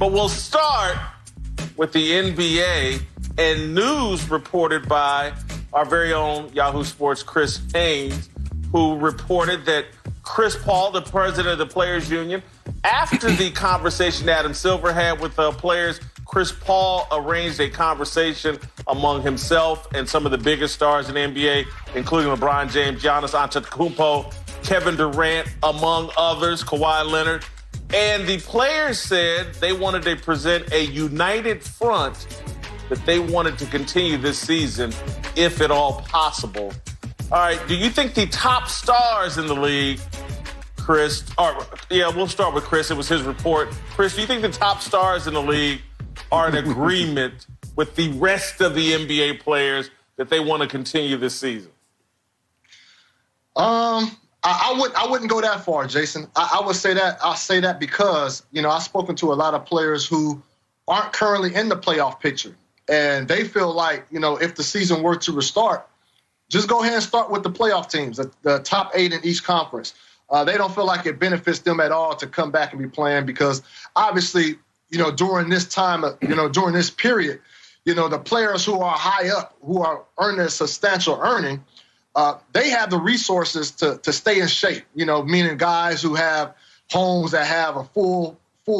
But we'll start with the NBA and news reported by our very own Yahoo Sports' Chris Haynes, who reported that Chris Paul, the president of the Players Union, after the conversation Adam Silver had with the players, Chris Paul arranged a conversation among himself and some of the biggest stars in the NBA, including LeBron James, Giannis Antetokounmpo, Kevin Durant, among others, Kawhi Leonard. And the players said they wanted to present a united front that they wanted to continue this season, if at all possible. All right, do you think the top stars in the league, Chris, we'll start with Chris. It was his report. Chris, do you think the top stars in the league are in agreement with the rest of the NBA players that they want to continue this season? I wouldn't go that far, Jason. I would say that. I'll say that because, I've spoken to a lot of players who aren't currently in the playoff picture. And they feel like, if the season were to restart, just go ahead and start with the playoff teams, the top 8 in each conference. They don't feel like it benefits them at all to come back and be playing because obviously, during this time, during this period, the players who are high up, who are earning a substantial earning, they have the resources to stay in shape, meaning guys who have homes that have a full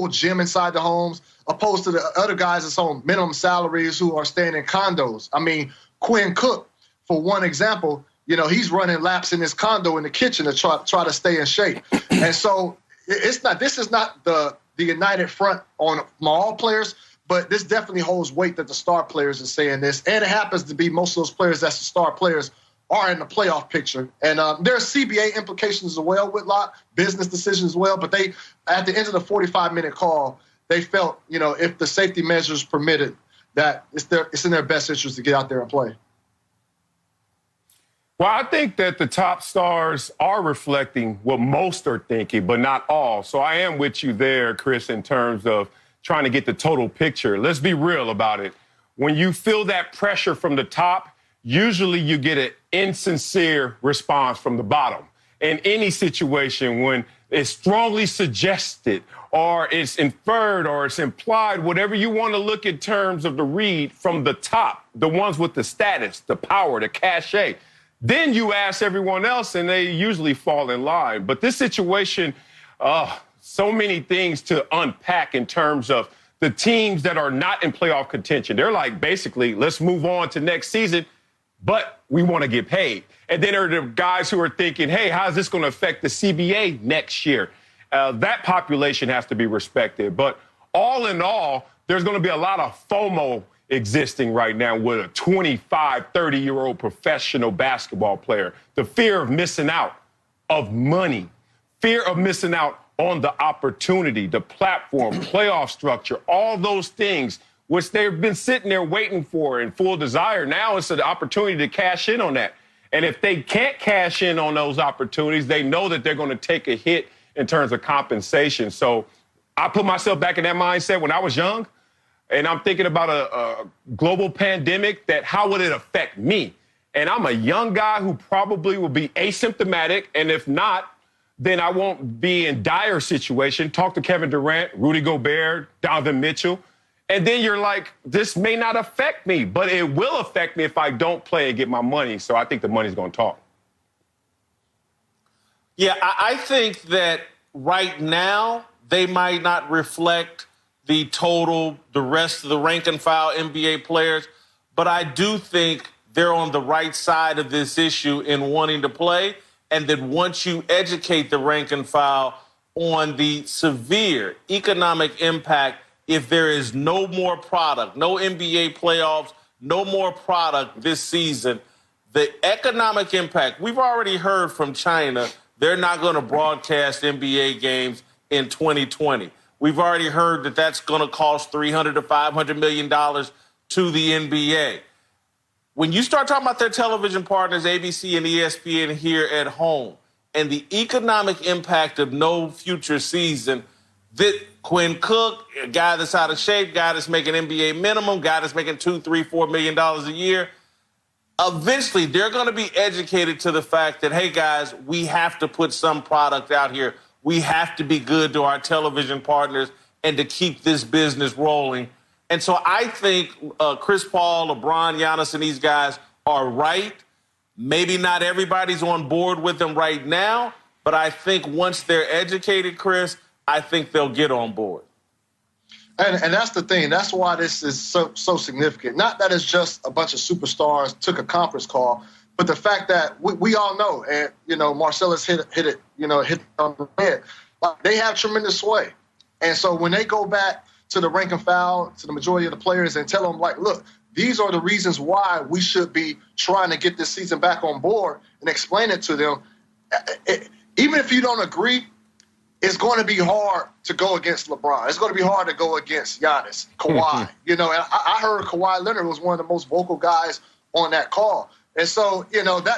gym inside the homes, opposed to the other guys that's on minimum salaries who are staying in condos. I mean, Quinn Cook, for one example, he's running laps in his condo in the kitchen to try to stay in shape. And so this is not the united front on all players, but this definitely holds weight that the star players are saying this. And it happens to be most of those players that's the star players are in the playoff picture. And there's CBA implications as well, Whitlock, business decisions as well. But they, at the end of the 45-minute call, they felt, if the safety measures permitted, that it's in their best interest to get out there and play. Well, I think that the top stars are reflecting what most are thinking, but not all. So I am with you there, Chris, in terms of trying to get the total picture. Let's be real about it. When you feel that pressure from the top, usually you get an insincere response from the bottom. In any situation, when it's strongly suggested or it's inferred or it's implied, whatever you want to look in terms of the read from the top, the ones with the status, the power, the cachet, then you ask everyone else and they usually fall in line. But this situation, so many things to unpack in terms of the teams that are not in playoff contention. They're like, basically, let's move on to next season, but we want to get paid. And then there are the guys who are thinking, hey, how's this going to affect the CBA next year? That population has to be respected. But all in all, there's going to be a lot of FOMO existing right now with a 25, 30-year-old professional basketball player. The fear of missing out of money, fear of missing out on the opportunity, the platform, playoff structure, all those things which they've been sitting there waiting for in full desire. Now it's an opportunity to cash in on that. And if they can't cash in on those opportunities, they know that they're going to take a hit in terms of compensation. So I put myself back in that mindset when I was young, and I'm thinking about a global pandemic, that how would it affect me? And I'm a young guy who probably will be asymptomatic, and if not, then I won't be in dire situation. Talk to Kevin Durant, Rudy Gobert, Donovan Mitchell. And then you're like, this may not affect me, but it will affect me if I don't play and get my money. So I think the money's going to talk. Yeah, I think that right now they might not reflect the rest of the rank and file NBA players, but I do think they're on the right side of this issue in wanting to play. And that once you educate the rank and file on the severe economic impact, if there is no more product, no NBA playoffs, no more product this season, the economic impact, we've already heard from China, they're not going to broadcast NBA games in 2020. We've already heard that that's going to cost $300 to $500 million to the NBA. When you start talking about their television partners, ABC and ESPN here at home, and the economic impact of no future season, that Quinn Cook, a guy that's out of shape, guy that's making NBA minimum, guy that's making $2, $3, $4 million a year, eventually they're going to be educated to the fact that, hey, guys, we have to put some product out here. We have to be good to our television partners and to keep this business rolling. And so I think Chris Paul, LeBron, Giannis, and these guys are right. Maybe not everybody's on board with them right now, but I think once they're educated, Chris, I think they'll get on board. And that's the thing. That's why this is so significant. Not that it's just a bunch of superstars took a conference call, but the fact that we all know, and, Marcellus hit it on the head. Like, they have tremendous sway. And so when they go back to the rank and file, to the majority of the players, and tell them, like, look, these are the reasons why we should be trying to get this season back on board, and explain it to them, even if you don't agree, it's going to be hard to go against LeBron. It's going to be hard to go against Giannis, Kawhi. And I heard Kawhi Leonard was one of the most vocal guys on that call. And so,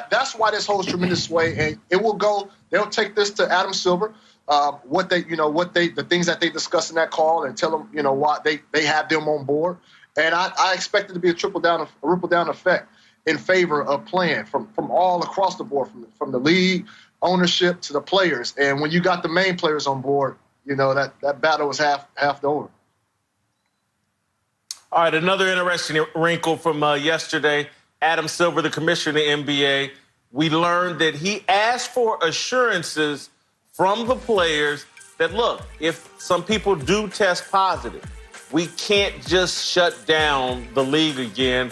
that's why this holds tremendous sway. And it will go. They'll take this to Adam Silver, the things that they discussed in that call, and tell them, why they have them on board. And I expect it to be a ripple down effect in favor of playing from all across the board, from the league, ownership, to the players. And when you got the main players on board, that battle was half over. All right, another interesting wrinkle from yesterday. Adam Silver, the commissioner of the NBA, we learned that he asked for assurances from the players that, look, if some people do test positive, we can't just shut down the league again.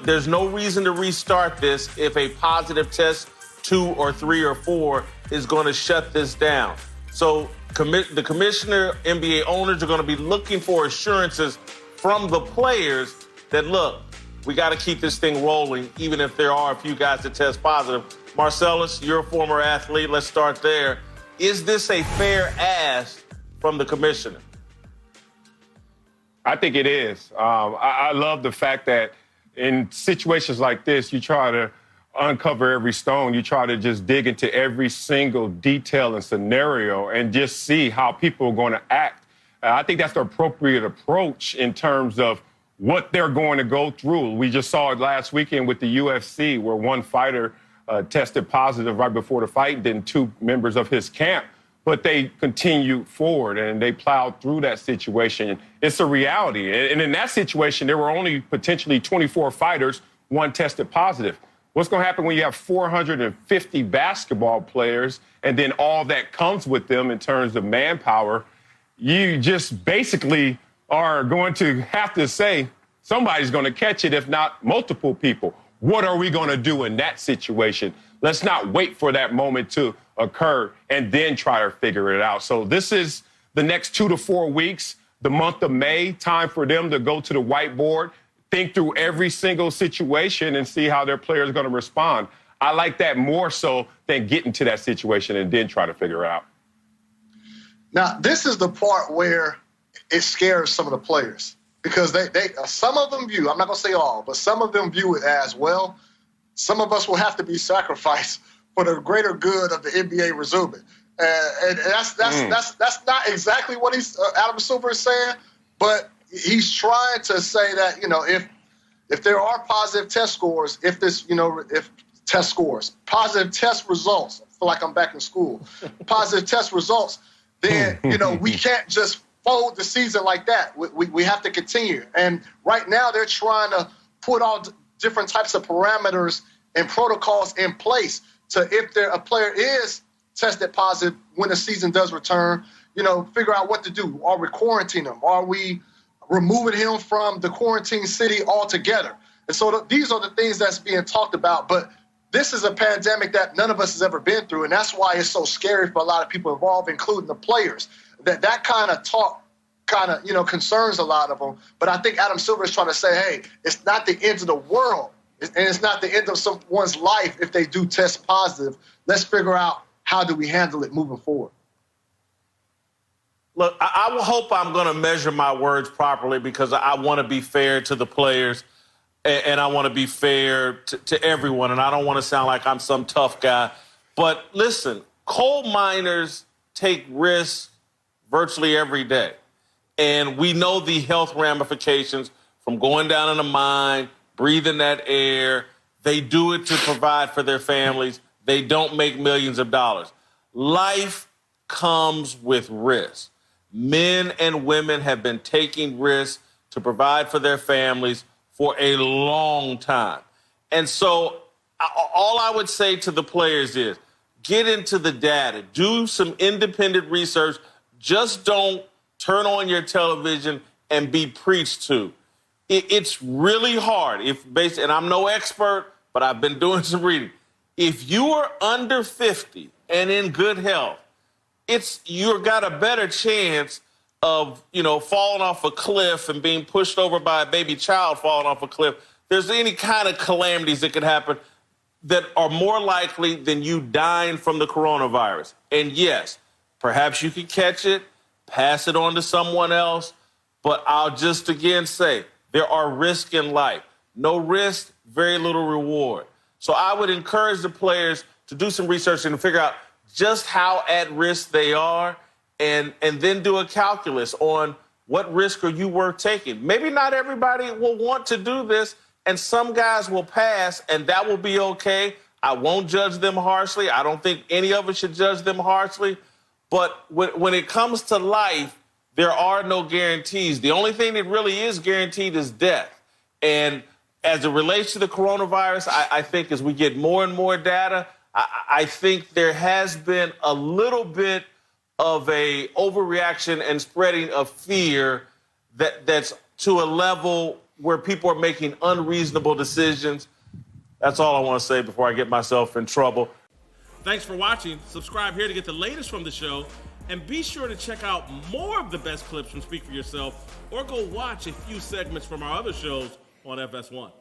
There's no reason to restart this if a positive test 2 or 3 or 4 is going to shut this down. So the commissioner, NBA owners are going to be looking for assurances from the players that, look, we got to keep this thing rolling, even if there are a few guys that test positive. Marcellus, you're a former athlete. Let's start there. Is this a fair ask from the commissioner? I think it is. I love the fact that in situations like this, you try to uncover every stone. You try to just dig into every single detail and scenario and just see how people are going to act. I think that's the appropriate approach in terms of what they're going to go through. We just saw it last weekend with the UFC, where one fighter tested positive right before the fight, then 2 members of his camp. But they continued forward and they plowed through that situation. It's a reality. And in that situation, there were only potentially 24 fighters, 1 tested positive. What's going to happen when you have 450 basketball players and then all that comes with them in terms of manpower? You just basically are going to have to say somebody's going to catch it, if not multiple people. What are we going to do in that situation? Let's not wait for that moment to occur and then try to figure it out. So this is the next 2 to 4 weeks, the month of May, time for them to go to the whiteboard, think through every single situation and see how their players are going to respond. I like that more so than getting to that situation and then try to figure it out. Now, this is the part where it scares some of the players, because they some of them view, I'm not going to say all, but some of them view it as, well, some of us will have to be sacrificed for the greater good of the NBA resuming. And that's not exactly what Adam Silver is saying, but he's trying to say that, if there are positive test scores, if test scores, positive test results, I feel like I'm back in school, positive test results, then, we can't just fold the season like that. We have to continue. And right now they're trying to put all different types of parameters and protocols in place to, if a player is tested positive when the season does return, figure out what to do. Are we quarantining him? Are we removing him from the quarantine city altogether? And so these are the things that's being talked about. But this is a pandemic that none of us has ever been through, and that's why it's so scary for a lot of people involved, including the players. That kind of talk concerns a lot of them. But I think Adam Silver is trying to say, hey, it's not the end of the world, and it's not the end of someone's life if they do test positive. Let's figure out how do we handle it moving forward. Look, I will hope I'm going to measure my words properly, because I want to be fair to the players and I want to be fair to everyone. And I don't want to sound like I'm some tough guy. But listen, coal miners take risks virtually every day. And we know the health ramifications from going down in a mine, breathing that air. They do it to provide for their families. They don't make millions of dollars. Life comes with risk. Men and women have been taking risks to provide for their families for a long time. And so all I would say to the players is get into the data, do some independent research. Just don't turn on your television and be preached to. It's really hard. And I'm no expert, but I've been doing some reading. If you are under 50 and in good health, you've got a better chance of, falling off a cliff and being pushed over by a baby child falling off a cliff. There's any kind of calamities that could happen that are more likely than you dying from the coronavirus. And yes, perhaps you could catch it, pass it on to someone else. But I'll just again say there are risks in life. No risk, very little reward. So I would encourage the players to do some research and figure out just how at risk they are, and then do a calculus on what risk are you worth taking. Maybe not everybody will want to do this, and some guys will pass, and that will be okay. I won't judge them harshly. I don't think any of us should judge them harshly. But when it comes to life, there are no guarantees. The only thing that really is guaranteed is death. And as it relates to the coronavirus, I think as we get more and more data, I think there has been a little bit of a overreaction and spreading of fear that's to a level where people are making unreasonable decisions. That's all I want to say before I get myself in trouble. Thanks for watching. Subscribe here to get the latest from the show. And be sure to check out more of the best clips from Speak For Yourself, or go watch a few segments from our other shows on FS1.